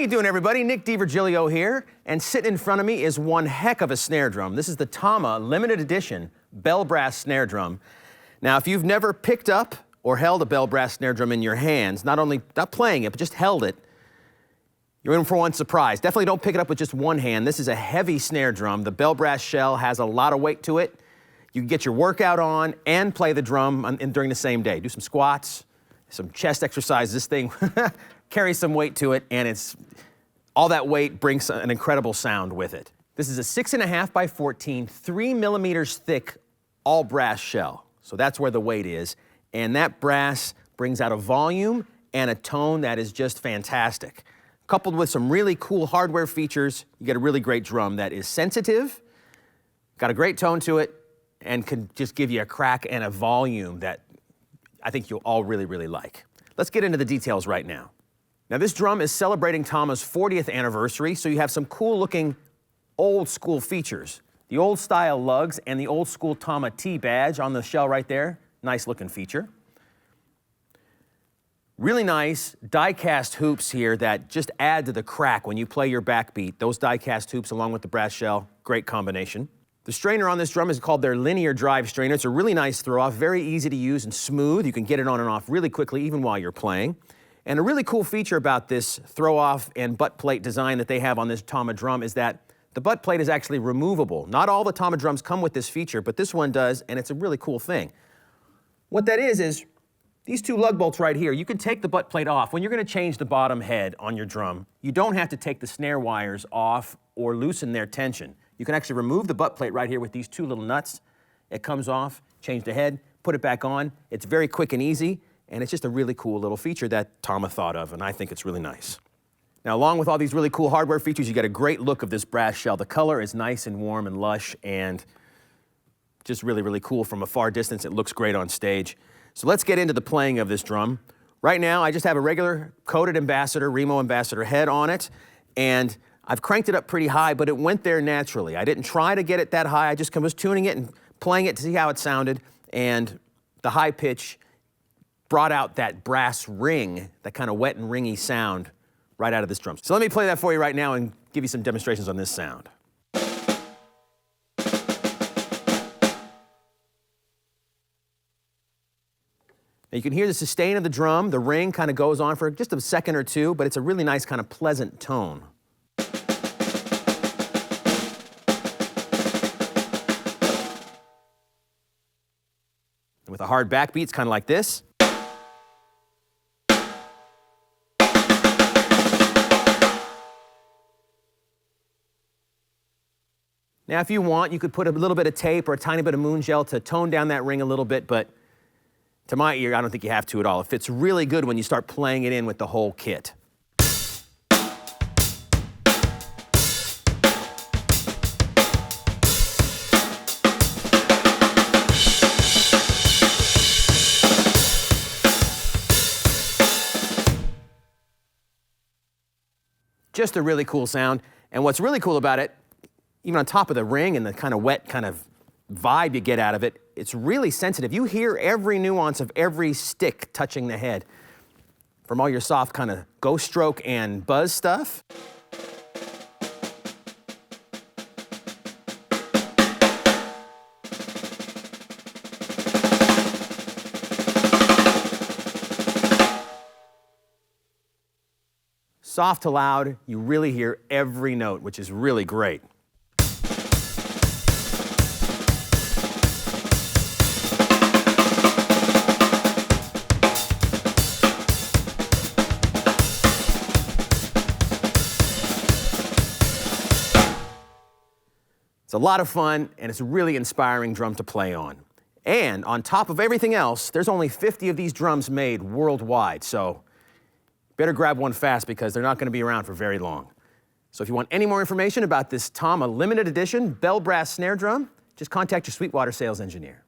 you doing, everybody? Nick DiVirgilio here, and sitting in front of me is one heck of a snare drum. This is the Tama limited edition bell brass snare drum. Now, if you've never picked up or held a bell brass snare drum in your hands, not playing it, but just held it, you're in for one surprise. Definitely don't pick it up with just one hand. This is a heavy snare drum. The bell brass shell has a lot of weight to it. You can get your workout on and play the drum during the same day. Do some squats, some chest exercises. This thing carries some weight to it, and all that weight brings an incredible sound with it. This is a 6.5 by 14, 3 millimeters thick, all brass shell. So that's where the weight is. And that brass brings out a volume and a tone that is just fantastic. Coupled with some really cool hardware features, you get a really great drum that is sensitive, got a great tone to it, and can just give you a crack and a volume that I think you'll all really, really like. Let's get into the details right now. Now, this drum is celebrating Tama's 40th anniversary, so you have some cool looking old school features. The old style lugs and the old school Tama T badge on the shell right there. Nice looking feature. Really nice die-cast hoops here that just add to the crack when you play your backbeat. Those die-cast hoops along with the brass shell, great combination. The strainer on this drum is called their linear drive strainer. It's a really nice throw-off, very easy to use and smooth. You can get it on and off really quickly even while you're playing. And a really cool feature about this throw-off and butt plate design that they have on this Tama drum is that the butt plate is actually removable. Not all the Tama drums come with this feature, but this one does, and it's a really cool thing. What that is these two lug bolts right here, you can take the butt plate off. When you're gonna change the bottom head on your drum, you don't have to take the snare wires off or loosen their tension. You can actually remove the butt plate right here with these two little nuts. It comes off, change the head, put it back on. It's very quick and easy, and it's just a really cool little feature that Tama thought of, and I think it's really nice. Now, along with all these really cool hardware features, you get a great look of this brass shell. The color is nice and warm and lush, and just really, really cool from a far distance. It looks great on stage. So let's get into the playing of this drum. Right now, I just have a regular coated Ambassador, Remo Ambassador head on it, and I've cranked it up pretty high, but it went there naturally. I didn't try to get it that high. I just was tuning it and playing it to see how it sounded, and the high pitch brought out that brass ring, that kind of wet and ringy sound right out of this drum. So let me play that for you right now and give you some demonstrations on this sound. Now you can hear the sustain of the drum. The ring kind of goes on for just a second or two, but it's a really nice kind of pleasant tone. With a hard backbeat, it's kind of like this. Now, if you want, you could put a little bit of tape or a tiny bit of moon gel to tone down that ring a little bit, but to my ear, I don't think you have to at all. It fits really good when you start playing it in with the whole kit. Just a really cool sound. And what's really cool about it, even on top of the ring and the kind of wet kind of vibe you get out of it, it's really sensitive. You hear every nuance of every stick touching the head from all your soft kind of ghost stroke and buzz stuff. Soft to loud, you really hear every note, which is really great. It's a lot of fun, and it's a really inspiring drum to play on. And on top of everything else, there's only 50 of these drums made worldwide, so better grab one fast because they're not going to be around for very long. So if you want any more information about this Tama limited edition bell brass snare drum, just contact your Sweetwater sales engineer.